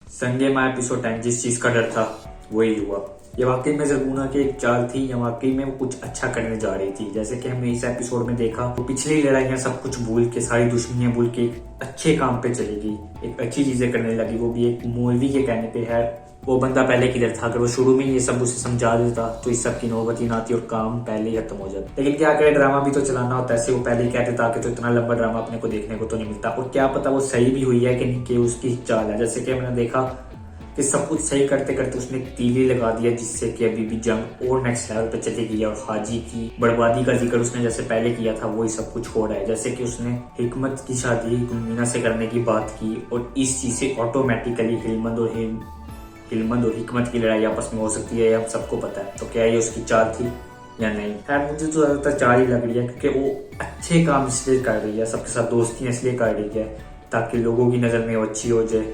संगेमा episode 10 जिस चीज का डर था वही हुआ। ये वाकई में जरगुना की एक चाल थी या वाकई में वो कुछ अच्छा करने जा रही थी। जैसे कि हमने इस एपिसोड में देखा, वो पिछली लड़ाइयां सब कुछ भूल के, सारी दुश्मनियां भूल के एक अच्छे काम पे चली गई, एक अच्छी चीजें करने लगी। वो भी एक मौलवी के कहने पे है। वो बंदा पहले किधर था? अगर वो शुरू में ये सब उसे समझा देता तो इस सब की नौबत ही ना आती और काम पहले ही खत्म हो जाता। लेकिन क्या करे, ड्रामा भी तो चलाना होता है। ऐसे वो पहले ही कहते था कि तो इतना लंबा ड्रामा अपने को देखने को तो नहीं मिलता। और क्या पता वो सही भी हुई है कि नहीं, कि उसकी चाल है। जैसे कि हमने देखा कि सब कुछ सही करते करते उसने तीली लगा दिया, जिससे कि अभी भी जंग और नेक्स्ट लेवल पे चली गई है। और हाजी की बर्बादी का जिक्र उसने जैसे पहले किया था वही सब कुछ हो रहा है। जैसे कि उसने हिकमत की शादी गुलमीना से करने की बात की और इस चीज से ऑटोमेटिकली हिलमंद और हिकमत की लड़ाई आपस में हो सकती है, अब सबको पता है। तो क्या ये उसकी चाल थी या नहीं? खैर मुझे तो ज्यादातर चाल ही लग रही है, क्योंकि वो अच्छे काम इसलिए कर रही है, सबके साथ दोस्ती इसलिए कर रही है ताकि लोगों की नजर में वो अच्छी हो जाए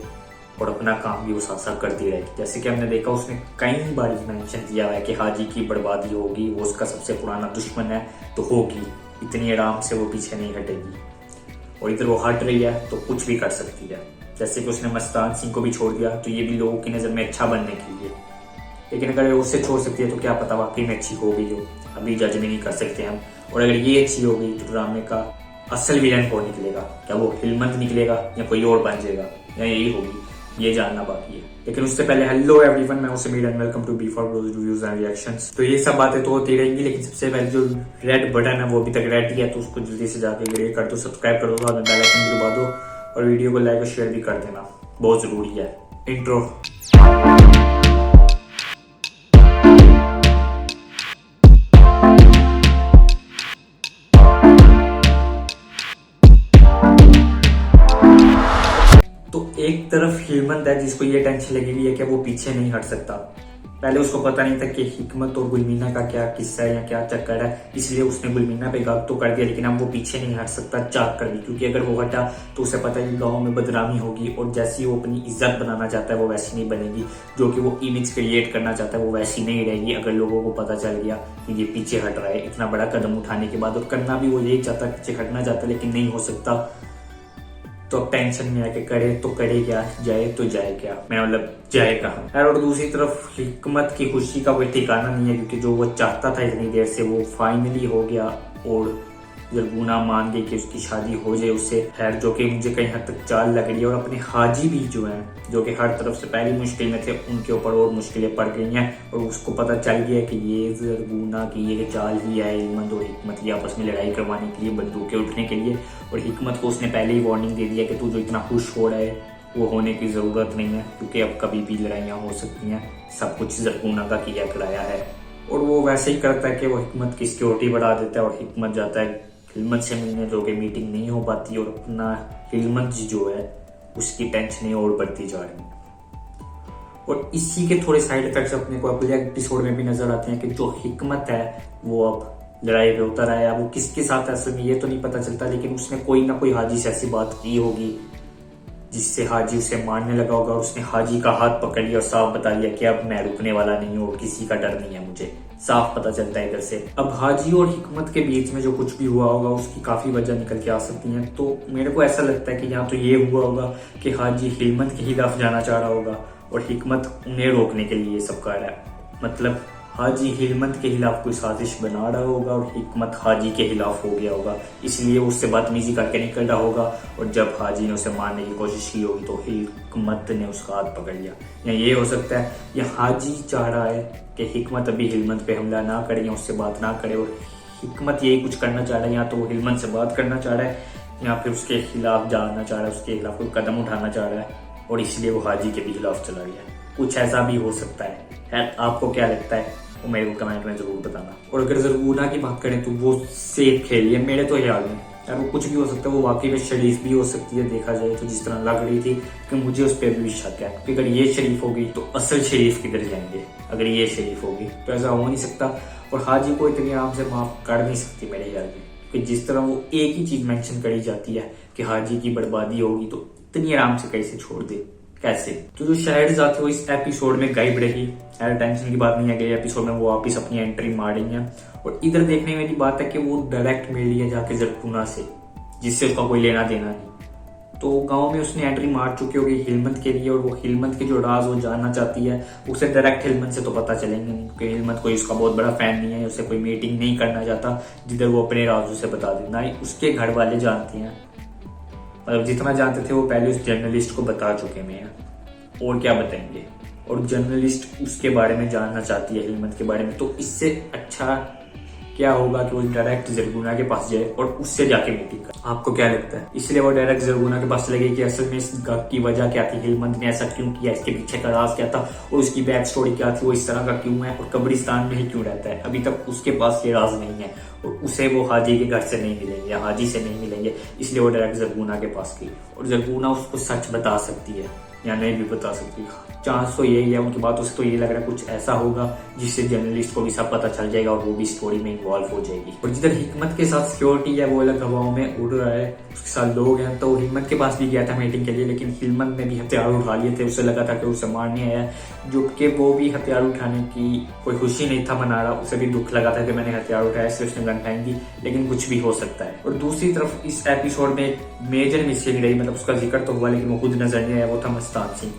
और अपना काम भी वो साथ साथ करती रहेगी। जैसे कि हमने देखा, उसने कई बार मेंशन किया है कि हाजी की बर्बादी होगी, वो उसका सबसे पुराना दुश्मन है, तो होगी। इतनी आराम से वो पीछे नहीं हटेगी। और इधर वो हट रही है तो कुछ भी कर सकती है। जैसे कि उसने मस्तान सिंह को भी छोड़ दिया, तो ये भी लोगों की नज़र में अच्छा बनने के लिए। लेकिन अगर उससे छोड़ सकती है तो क्या पता वाकई में अच्छी हो गई हो, अभी जज भी नहीं कर सकते हम। और अगर ये अच्छी हो गई तो ड्रामे का असल विलन कौन निकलेगा? क्या वो हिलमंद निकलेगा या कोई और बन जाएगा, या यही होगी, ये जानना बाकी है। लेकिन उससे पहले हेलो एवरीवन, मैं हूं Sameer and welcome to B for reviews and reactions. तो ये सब बातें तो होती रहेंगी, लेकिन सबसे पहले जो रेड बटन है वो अभी तक रेड है, तो उसको जल्दी से जाके क्लिक कर दो, सब्सक्राइब कर दो, बेल आइकन भी दबा दो और वीडियो को लाइक और शेयर भी कर देना, बहुत जरूरी है। इंट्रो। तो एक तरफ हिलमंद है जिसको ये टेंशन लगी हुई है कि वो पीछे नहीं हट सकता। पहले उसको पता नहीं था कि हिकमत और गुलमीना का क्या किस्सा है या क्या चक्कर है, इसलिए उसने गुलमीना पे गप तो कर दिया, लेकिन अब वो पीछे नहीं हट सकता चाक कर भी, क्योंकि अगर वो हटा तो उसे पता है कि गाँव में बदनामी होगी और जैसी वो अपनी इज्जत बनाना चाहता है वो वैसी नहीं बनेगी। जो कि वो इमेज क्रिएट करना चाहता है वो वैसी नहीं रहेगी अगर लोगों को पता चल गया कि ये पीछे हट रहा है इतना बड़ा कदम उठाने के बाद। और करना भी वो यही चाहता है, पीछे हटना चाहता है, लेकिन नहीं हो सकता। तो अब टेंशन में आके करे तो करे क्या, जाए तो जाए क्या, मैं मतलब जाए कहाँ यार। और दूसरी तरफ हिकमत की खुशी का कोई ठिकाना नहीं है, क्योंकि जो वो चाहता था इतनी देर से वो फाइनली हो गया और जरगुना मान गई कि उसकी शादी हो जाए उससे। खैर जो कि मुझे कहीं हद तक चाल लग रही है। और अपने हाजी भी जो है, जो कि हर तरफ से पहली मुश्किल में थे, उनके ऊपर और मुश्किलें पड़ गई हैं और उसको पता चल गया कि ये जरगुना की ये चाल ही है, हिलमंद और हिकमत की आपस में लड़ाई करवाने के लिए, बंदूकें उठने के लिए। और हिकमत को उसने पहले ही वार्निंग दे दिया कि तू जो इतना खुश हो रहा है वो होने की जरूरत नहीं है, क्योंकि अब कभी भी लड़ाइयाँ हो सकती हैं, सब कुछ जरगुना का किया कराया है। और वो वैसे ही करता है कि वो हिकमत की सिक्योरिटी बढ़ा देता है और हिकमत जाता है हिलमत से मिलने, जो कि मीटिंग नहीं हो पाती और अपना हिलमत जो है उसकी टेंशन और बढ़ती जा रही है। और इसी के थोड़े साइड इफेक्ट्स अपने को अगले एपिसोड में भी नजर आते हैं कि जो हिकमत है वो अब लड़ाई पे उतर आया। वो किसके साथ असल में ये तो नहीं पता चलता, लेकिन उसने कोई ना कोई हाजी से ऐसी बात की होगी जिससे हाजी उसे मारने लगा होगा। उसने हाजी का हाथ पकड़ लिया और साफ बता दिया कि अब मैं रुकने वाला नहीं हूँ और किसी का डर नहीं है मुझे, साफ पता चलता है इधर से। अब हाजी और हिकमत के बीच में जो कुछ भी हुआ होगा उसकी काफी वजह निकल के आ सकती हैं। तो मेरे को ऐसा लगता है कि यहाँ तो ये हुआ होगा कि हाजी हिलमत के खिलाफ जाना चाह रहा होगा और हिकमत उन्हें रोकने के लिए ये सब कर रहा है। मतलब हाजी हिलमत के खिलाफ कोई साजिश बना रहा होगा और हिकमत हाजी के खिलाफ हो गया होगा, इसलिए उससे बदतमीजी करके निकल रहा होगा। और जब हाजी ने उसे मारने की कोशिश की होगी तो हिकमत ने उसका हाथ पकड़ लिया। या ये हो सकता है या हाजी चाह रहा है कि हिकमत अभी हिलमत पे हमला ना करे या उससे बात ना करे, और हिकमत यही कुछ करना चाह रहा है। या तो वो हिलमत से बात करना चाह रहा है या फिर उसके खिलाफ जाना चाह रहा है, उसके खिलाफ कोई कदम उठाना चाह रहा है और इसलिए वो हाजी के भी खिलाफ चला गया। कुछ ऐसा भी हो सकता है। आपको क्या लगता है वो मेरे को कमेंट में जरूर बताना। और अगर जरगुना की बात करें तो वो सेफ खेली है मेरे तो ख्याल में यार। वो कुछ भी हो सकता है, वो वाकई में शरीफ भी हो सकती है देखा जाए तो, जिस तरह लग रही थी कि मुझे उस पर भी शक है कि अगर ये शरीफ होगी तो असल शरीफ किधर जाएंगे। अगर ये शरीफ होगी तो ऐसा हो नहीं सकता। और हाजी को इतनी आराम से माफ कर नहीं सकती मेरे ख्याल में, कि जिस तरह वो एक ही चीज मेंशन करी जाती है कि हाजी की बर्बादी होगी, तो इतनी आराम से कैसे छोड़ दे, कैसे? तो जो शहर आती वो इस एपिसोड में गायब रही यार। टेंशन की बात नहीं है, गई एपिसोड में वो वापस अपनी एंट्री मार रही है। और इधर देखने वाली बात है कि वो डायरेक्ट मिल रही है जाके जरगुना से, जिससे उसका कोई लेना देना नहीं। तो गांव में उसने एंट्री मार चुकी होगी हिलमत के लिए, और वो हिलमत के जो राज वो जानना चाहती है उसे डायरेक्ट हिलमत से तो पता चलेंगे नहीं, क्योंकि हिलमत कोई उसका बहुत बड़ा फैन नहीं है, उसे कोई मीटिंग नहीं करना चाहता जिधर वो अपने राज उसे बता दे। ना ही उसके घर वाले जानते हैं, मतलब जितना जानते थे वो पहले उस जर्नलिस्ट को बता चुके हैं, और क्या बताएंगे। और जर्नलिस्ट उसके बारे में जानना चाहती है, हिलमत के बारे में, तो इससे अच्छा क्या होगा कि वो डायरेक्ट जरगुना के पास जाए और उससे जाके मीटिंग करे। आपको क्या लगता है? इसलिए वो डायरेक्ट जरगुना के पास चले गई कि असल में इस गग की वजह क्या थी, हिलमत ने ऐसा क्यों किया, इसके पीछे का राज क्या था, और उसकी बैक स्टोरी क्या थी, वो इस तरह का क्यों है और कब्रिस्तान में ही क्यों रहता है। अभी तक उसके पास ये राज नहीं है और उसे वो हाजी के घर से नहीं मिलेंगे या हाजी से नहीं मिलेंगे, इसलिए वो डायरेक्ट जरगुना के पास गई। और जरगुना उसको सच बता सकती है या नहीं भी बता सकती, चांस तो यही है। उनकी बातों से तो ये लग रहा है कुछ ऐसा होगा जिससे जर्नलिस्ट को भी सब पता चल जाएगा और वो भी स्टोरी में इन्वॉल्व हो जाएगी। और जिधर हिकमत के साथ सिक्योरिटी है वो अलग हवाओं में उड़ रहा है, उसके साथ लोग हैं, तो हिकमत के पास भी गया था मीटिंग के लिए, लेकिन हिकमत ने भी हथियार उठा लिए थे, उसे लगा था कि उसे मारने आया, जो कि वो भी हथियार उठाने की कोई खुशी नहीं था मना रहा, उसे भी दुख लगा था कि मैंने हथियार उठाया, इसलिए उसने गन टाइम दी, लेकिन कुछ भी हो सकता है। और दूसरी तरफ इस एपिसोड में मेजर मिसिंग रही, मतलब उसका जिक्र तो हुआ लेकिन वो खुद नजर नहीं आया, वो था मस्तान सिंह।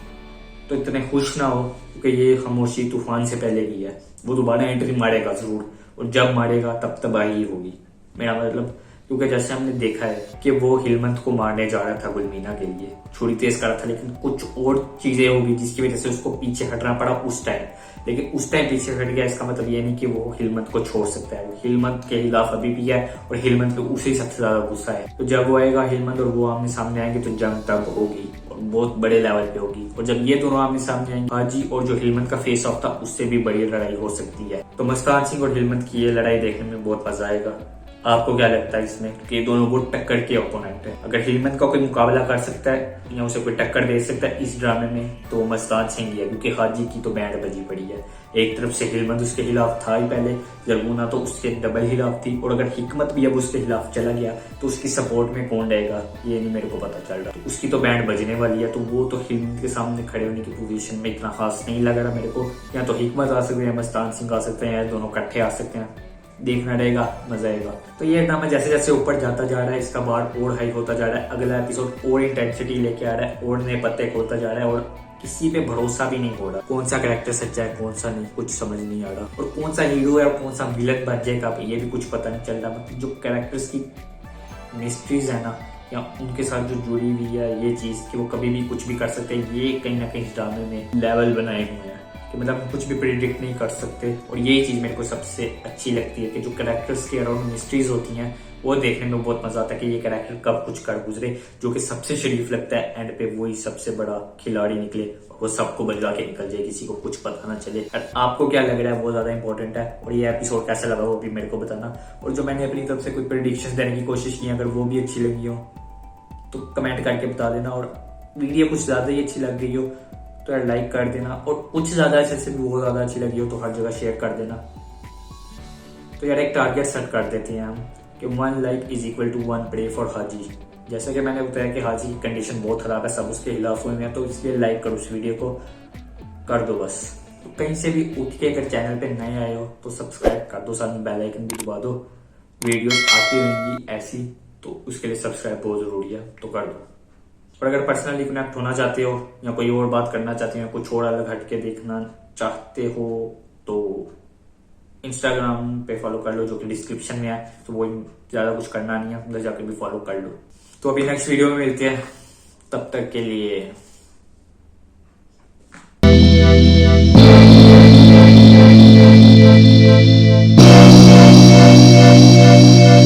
तो इतने खुश ना हो क्योंकि ये खामोशी तूफान से पहले की है, वो दोबारा एंट्री मारेगा जरूर, और जब मारेगा तब तबाही होगी। मेरा मतलब, क्योंकि जैसे हमने देखा है कि वो हिलमत को मारने जा रहा था गुलमीना के लिए, छुरी तेज कर रहा था, लेकिन कुछ और चीजें होगी जिसकी वजह से उसको पीछे हटना पड़ा उस टाइम। लेकिन उस टाइम पीछे हट गया, इसका मतलब ये नहीं कि वो हिलमत को छोड़ सकता है, वो हिलमत के खिलाफ अभी भी है और हिलमत पे उसे सबसे ज्यादा गुस्सा है। तो जब वो आएगा हिलमत और वो आमने सामने आएंगे तो जंग तब होगी और बहुत बड़े लेवल पे होगी। और जब ये दोनों आमने सामने आएंगे, हाजी और जो हिलमत का फेस ऑफ था उससे भी बड़ी लड़ाई हो सकती है। तो मस्तान सिंह और हिलमत की ये लड़ाई देखने में बहुत मजा आएगा। आपको क्या लगता है इसमें कि दोनों वो टक्कर के ओपोनेंट है? अगर हिलमत का कोई मुकाबला कर सकता है या उसे कोई टक्कर दे सकता है इस ड्रामे में तो मस्तान सिंह ही है, क्योंकि हाजी की तो बैंड बजी पड़ी है। एक तरफ से हिलमत उसके खिलाफ था ही पहले, जरगुना तो उसके डबल खिलाफ थी, और अगर हिकमत भी अब उसके खिलाफ चला गया तो उसकी सपोर्ट में कौन रहेगा ये नहीं मेरे को पता चल रहा। तो उसकी तो बैंड बजने वाली है, तो वो तो हिलमत के सामने खड़े होने की पोजीशन में इतना खास नहीं लग रहा मेरे को। या तो हिकमत आ सकते हैं, मस्तान सिंह आ सकते हैं, या दोनों इकट्ठे आ सकते हैं, देखना रहेगा, मजा आएगा। तो ये ड्रामा जैसे जैसे ऊपर जाता जा रहा है इसका बार और हाई होता जा रहा है, अगला एपिसोड और इंटेंसिटी लेके आ रहा है और नए पत्ते खोलता जा रहा है, और किसी पे भरोसा भी नहीं हो रहा, कौन सा कैरेक्टर सच्चा है कौन सा नहीं, कुछ समझ नहीं आ रहा, और कौन सा हीरो है और कौन सा विलन बन जाएगा ये भी कुछ पता नहीं चल रहा। मतलब जो कैरेक्टर्स की मिस्ट्रीज है ना, या उनके साथ जो जुड़ी हुई है ये चीज कि वो कभी भी कुछ भी कर सकते हैं, ये कहीं ना कहीं इस ड्रामे में लेवल बनाए हुए हैं कि मतलब हम कुछ भी प्रिडिक्ट नहीं कर सकते। और यही चीज मेरे को सबसे अच्छी लगती है कि जो कैरेक्टर्स के अराउंड मिस्ट्रीज होती हैं वो देखने में बहुत मजा आता है कि ये कैरेक्टर कब कुछ कर गुजरे। जो कि सबसे शरीफ लगता है एंड पे वही सबसे बड़ा खिलाड़ी निकले, वो सबको बजा के निकल जाए, किसी को कुछ पता ना चले। और आपको क्या लग रहा है वो ज्यादा इंपॉर्टेंट है, और ये एपिसोड कैसा लगा वो भी मेरे को बताना। और जो मैंने अपनी तरफ से कुछ प्रेडिक्शंस देने की कोशिश की अगर वो भी अच्छी लगी हो तो कमेंट करके बता देना, और वीडियो कुछ ज्यादा ही अच्छी लग गई हो तो यार लाइक कर देना, और कुछ ज्यादा ऐसे से भी बहुत ज्यादा अच्छी लगी हो तो हर जगह शेयर कर देना। तो यार एक टारगेट सेट कर देते हैं हम कि 1 like is equal to 1 pray for हाजी। जैसा कि मैंने बताया कि हाजी की कंडीशन बहुत खराब है, सब उसके खिलाफ हुए हैं, तो इसलिए लाइक करो उस वीडियो को, कर दो बस। तो कहीं से भी उठ के अगर चैनल पे नए आए हो तो सब्सक्राइब कर दो, साथ में बेल आइकन भी दबा दो, वीडियोस आती रहेंगी ऐसी, तो उसके लिए सब्सक्राइब बहुत जरूरी है, तो कर दो। और अगर पर्सनली कनेक्ट होना चाहते हो या कोई और बात करना चाहते हो, कुछ और अलग हटके देखना चाहते हो तो इंस्टाग्राम पे फॉलो कर लो जो कि डिस्क्रिप्शन में है, तो वो ज्यादा कुछ करना नहीं है, उधर जाके भी फॉलो कर लो। तो अभी नेक्स्ट वीडियो में मिलते हैं, तब तक के लिए